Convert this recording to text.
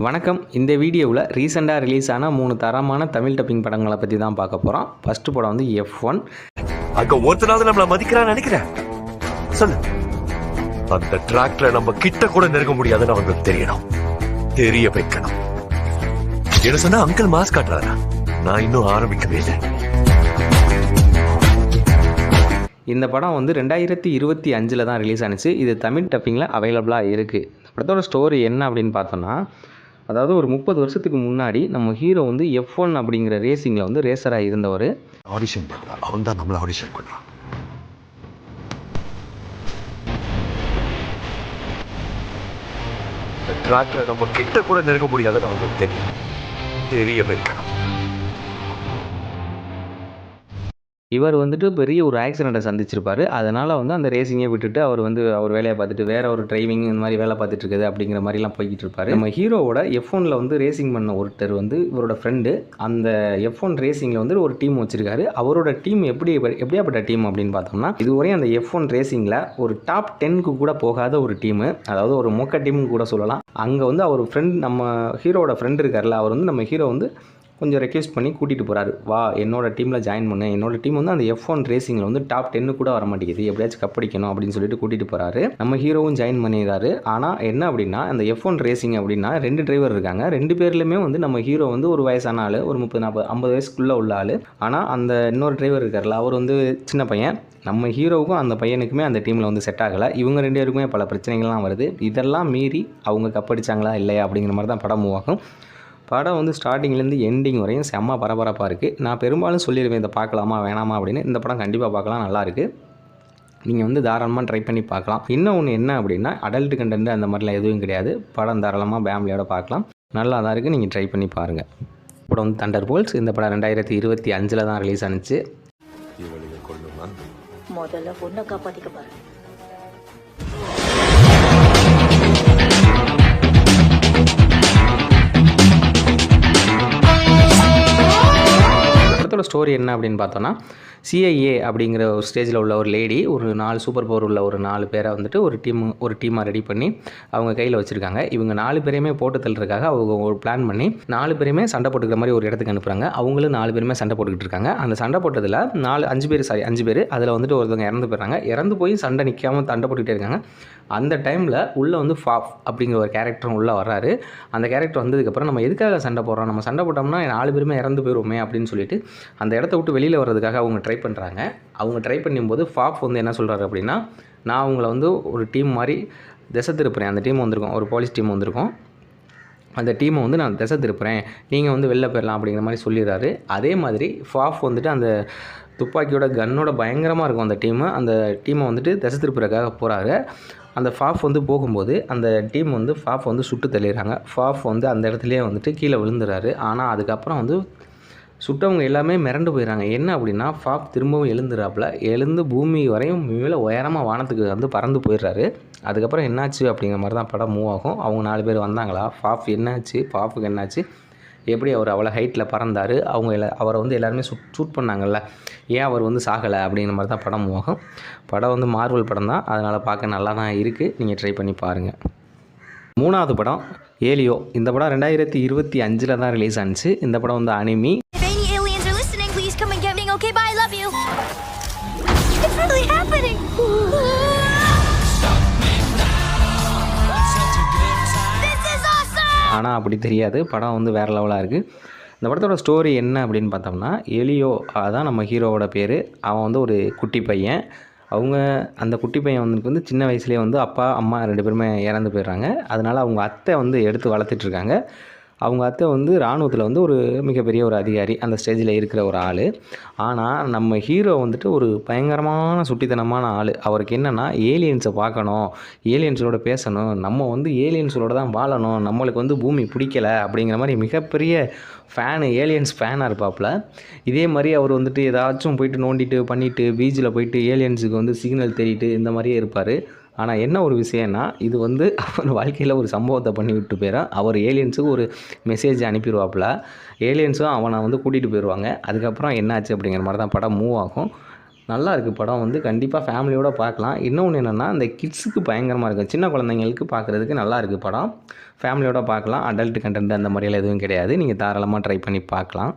வணக்கம். இந்த வீடியோவில் ரீசெண்டாக ரிலீஸ் ஆன 3 தரமான தமிழ் டப்பிங் படங்களை பற்றி தான் பார்க்க போகிறோம். ஃபர்ஸ்ட் படம் வந்து F1. அங்க ஒருத்தனாவது நம்மள மதிக்கிறான்னு நினைக்கிறேன். சொல்லு, அந்த ட்ராக்ல நம்ம கிட்ட கூட நெருங்க முடியாதுன்னு அவங்களுக்கு தெரியணும், தெரிய வைக்கணும். என்ன சொன்னா அங்கிள் மாஸ்க் காட்டுறாரா? நான் இன்னும் ஆரம்பிக்கவே இல்லை. இந்த படம் வந்து 2025 தான் ரிலீஸ் ஆனிச்சு. இது தமிழ் டப்பிங்கில் அவைலபிளாக இருக்குது. இந்த படத்தோட ஸ்டோரி என்ன அப்படின்னு பார்த்தோன்னா, அதாவது ஒரு 30 வருஷத்துக்கு முன்னாடி நம்ம ஹீரோ வந்து F1 அப்படிங்கிற ரேசிங்கில் வந்து ரேசராக இருந்தவர். ஆடிஷன் பண்ணுறான், அவன் தான் நம்மளை ஆடிஷன் பண்ணுறான். இந்த ட்ராக்ல நம்ம கிட்ட கூட நெருங்க முடியாதுன்னு அவங்களுக்கு தெரியும், தெரிய வைக்கணும். இவர் வந்துட்டு பெரிய ஒரு ஆக்சிடெண்ட்டை சந்திச்சிருப்பார். அதனால் வந்து அந்த ரேசிங்கை விட்டுட்டு அவர் வந்து அவர் வேலையை பார்த்துட்டு வேற ஒரு டிரைவிங் இந்த மாதிரி வேலை பார்த்துட்டு இருக்குது அப்படிங்கிற மாதிரிலாம் போய்கிட்டு இருப்பார். நம்ம ஹீரோவோட F1ல் வந்து ரேசிங் பண்ண ஒருத்தர் வந்து இவரோட ஃப்ரெண்டு. அந்த F1 ரேசிங்கில் வந்து ஒரு டீம் வச்சுருக்காரு. அவரோட டீம் எப்படியாப்பட்ட டீம் அப்படின்னு பார்த்தோம்னா, இதுவரையும் அந்த F1 ரேசிங்கில் ஒரு டாப் 10க்கு கூட போகாத ஒரு டீமு, அதாவது ஒரு மொக்க டீம்னு கூட சொல்லலாம். அங்கே வந்து அவர் ஃப்ரெண்ட், நம்ம ஹீரோவோட ஃப்ரெண்டு இருக்கார்ல, அவர் வந்து நம்ம ஹீரோ வந்து கொஞ்சம் ரெக்வெஸ்ட் பண்ணி கூட்டிகிட்டு போகிறாரு. வா என்னோட டீமில் ஜாயின் பண்ணு, என்னோட டீம் வந்து அந்த F1 ரேசிங்கில் வந்து டாப் 10 கூட வர மாட்டேங்குது, எப்படியாச்சும் கப்படிக்கணும் அப்படின்னு சொல்லிட்டு கூட்டிகிட்டு போகிறாரு. நம்ம ஹீரோவும் ஜாயின் பண்ணிடுறாரு. ஆனால் என்ன அப்படின்னா, அந்த F1 ரேசிங் அப்படின்னா 2 டிரைவர் இருக்காங்க. 2 பேர்லையுமே வந்து நம்ம ஹீரோ வந்து ஒரு வயசான ஆள், ஒரு 30, 40, 50 வயசுக்குள்ளே உள்ள ஆள். ஆனால் அந்த இன்னொரு டிரைவர் இருக்கார்ல, அவர் வந்து சின்ன பையன். நம்ம ஹீரோவுக்கும் அந்த பையனுக்குமே அந்த டீமில் வந்து செட் ஆகலை. இவங்க 2 பேருக்குமே பல பிரச்சனைகள்லாம் வருது. இதெல்லாம் மீறி அவங்க கப்படிச்சாங்களா இல்லையா அப்படிங்கிற மாதிரி தான் படம் மூவ் ஆகும். படம் வந்து ஸ்டார்டிங்லேருந்து எண்டிங் வரையும் செம்ம பரபரப்பாக இருக்குது. நான் பெரும்பாலும் சொல்லிடுவேன் இதை பார்க்கலாமா வேணாமா அப்படின்னு. இந்த படம் கண்டிப்பாக பார்க்கலாம், நல்லாயிருக்கு. நீங்கள் வந்து தாராளமாக ட்ரை பண்ணி பார்க்கலாம். இன்னொன்று என்ன அப்படின்னா, அடல்ட் கண்டென்ட் அந்த மாதிரிலாம் எதுவும் கிடையாது. படம் தாராளமாக ஃபேமிலியோட பார்க்கலாம், நல்லா தான் இருக்குது. நீங்கள் ட்ரை பண்ணி பாருங்கள். படம் வந்து தண்டர்போல்ட்ஸ். இந்த படம் 2025 தான் ரிலீஸ் ஆனிச்சு. முதல்ல பொண்ணை காப்பாற்றிக்க பாரு. ஸ்டோரி என்ன அப்படின்னு பார்த்தோன்னா, CIA அப்படிங்கிற ஒரு ஸ்டேஜில் உள்ள ஒரு லேடி ஒரு 4 சூப்பர் பவர் உள்ள ஒரு 4 பேரை வந்துட்டு ஒரு டீமாக ரெடி பண்ணி அவங்க கையில் வச்சுருக்காங்க. இவங்க 4 பேரையுமே போட்டு தள்ளுறதுக்காக அவங்க ஒரு பிளான் பண்ணி 4 பேருமே சண்டை போட்டுக்கிற மாதிரி ஒரு இடத்துக்கு அனுப்புகிறாங்க. அவங்களும் 4 பேருமே சண்டை போட்டுக்கிட்டு இருக்காங்க. அந்த சண்டை போட்டதில் 5 பேர் அதில் வந்துட்டு ஒருத்தவங்க இறந்து போயிடுறாங்க. இறந்து போய் சண்டை நிற்காமல் சண்டை போட்டுக்கிட்டே இருக்காங்க. அந்த டைமில் உள்ளே வந்து ஃபாஃப் அப்படிங்கிற ஒரு கேரக்டரும் உள்ளே வர்றாரு. அந்த கேரக்டர் வந்ததுக்கப்புறம் நம்ம எதுக்காக சண்டை போடுறோம், நம்ம சண்டை போட்டோம்னா 4 பேருமே இறந்து போயிடுவோமே அப்படின்னு சொல்லிட்டு அந்த இடத்த விட்டு வெளியில் வர்றதுக்காக அவங்க ட்ரை பண்ணுறாங்க. அவங்க ட்ரை பண்ணும்போது ஃபாஃப் வந்து என்ன சொல்கிறாரு அப்படின்னா, நான் அவங்கள வந்து ஒரு டீம் மாதிரி திசை திருப்புறேன். அந்த டீம் வந்திருக்கோம், ஒரு போலீஸ் டீம் வந்திருக்கோம், அந்த டீமை வந்து நான் திசை திருப்புறேன், நீங்கள் வந்து வெளில போயிடலாம் அப்படிங்கிற மாதிரி சொல்லிடுறாரு. அதே மாதிரி ஃபாஃப் வந்துட்டு அந்த துப்பாக்கியோட கன்னோட பயங்கரமாக இருக்கும் அந்த டீமு. அந்த டீமை வந்துட்டு திசை திருப்புறதுக்காக போகிறாரு. அந்த ஃபாஃப் வந்து போகும்போது அந்த டீம் வந்து ஃபாஃப் வந்து சுட்டு தள்ளிடுறாங்க. ஃபாஃப் வந்து அந்த இடத்துலையே வந்துட்டு கீழே விழுந்துறாரு. ஆனால் அதுக்கப்புறம் வந்து சுட்டவங்க எல்லாமே மிரண்டு போயிடறாங்க. என்ன அப்படின்னா, ஃபாஃப் திரும்பவும் எழுந்து பூமி வரையும் மேலே உயரமாக வானத்துக்கு வந்து பறந்து போயிடுறாரு. அதுக்கப்புறம் என்னாச்சு அப்படிங்கிற மாதிரி தான் படம் மூவ் ஆகும். அவங்க 4 பேர் வந்தாங்களா, ஃபாஃப் என்னாச்சு, ஃபாஃபுக்கு என்னாச்சு, எப்படி அவர் அவ்வளோ ஹைட்டில் பறந்தார், அவரை வந்து எல்லாருமே ஷூட் பண்ணாங்கல்ல, ஏன் அவர் வந்து சாகலை அப்படிங்கிற மாதிரி தான் படம் மூவ் ஆகும். படம் வந்து மார்வல் படம் தான், அதனால் பார்க்க நல்லா தான் இருக்குது. நீங்கள் ட்ரை பண்ணி பாருங்கள். 3வது படம் ஏலியோ. இந்த படம் 2025 தான் ரிலீஸ் ஆனிச்சு. இந்த படம் வந்து anime. Okay, bye. I love you. It's really happening. This is awesome. ஆனால் அப்படி தெரியாது, படம் வந்து வேறு லெவலாக இருக்குது. இந்த படத்தோட ஸ்டோரி என்ன அப்படின்னு பார்த்தோம்னா, எலியோ அதான் நம்ம ஹீரோவோட பேர். அவன் வந்து ஒரு குட்டி பையன். அந்த குட்டி பையன் வந்து சின்ன வயசுலேயே வந்து அப்பா அம்மா 2 பேருமே இறந்து போயிடுறாங்க. அதனால் அவங்க அத்தை வந்து எடுத்து வளர்த்துட்ருக்காங்க. அவங்க அத்தை வந்து இராணுவத்தில் வந்து ஒரு மிகப்பெரிய ஒரு அதிகாரி, அந்த ஸ்டேஜில் இருக்கிற ஒரு ஆள். ஆனால் நம்ம ஹீரோ வந்துட்டு ஒரு பயங்கரமான சுட்டித்தனமான ஆள். அவருக்கு என்னென்னா, ஏலியன்ஸை பார்க்கணும், ஏலியன்ஸோட பேசணும், நம்ம வந்து ஏலியன்ஸோட தான் வாழணும், நம்மளுக்கு வந்து பூமி பிடிக்கலை அப்படிங்கிற மாதிரி மிகப்பெரிய ஏலியன்ஸ் ஃபேனாக இருப்பாப்புல. இதே மாதிரி அவர் வந்துட்டு ஏதாச்சும் போயிட்டு நோண்டிட்டு பண்ணிவிட்டு பீச்சில் போயிட்டு ஏலியன்ஸுக்கு வந்து சிக்னல் தெரியிட்டு இந்த மாதிரியே இருப்பார். ஆனால் என்ன ஒரு விஷயம்னா, இது வந்து அவர் வாழ்க்கையில் ஒரு சம்பவத்தை பண்ணி விட்டு போயிடும். அவர் ஏலியன்ஸுக்கு ஒரு மெசேஜ் அனுப்பிடுவாப்புல. ஏலியன்ஸும் அவனை வந்து கூட்டிகிட்டு போயிடுவாங்க. அதுக்கப்புறம் என்னாச்சு அப்படிங்கிற மாதிரி தான் படம் மூவ் ஆகும். நல்லா இருக்குது படம் வந்து கண்டிப்பாக ஃபேமிலியோடு பார்க்கலாம். இன்னொன்று என்னென்னா இந்த கிட்ஸுக்கு பயங்கரமாக இருக்கும். சின்ன குழந்தைங்களுக்கு பார்க்குறதுக்கு நல்லா இருக்குது படம். ஃபேமிலியோடு பார்க்கலாம். அடல்ட் கண்டென்ட் அந்த மாதிரியெல்லாம் எதுவும் கிடையாது. நீங்கள் தாராளமாக ட்ரை பண்ணி பார்க்கலாம்.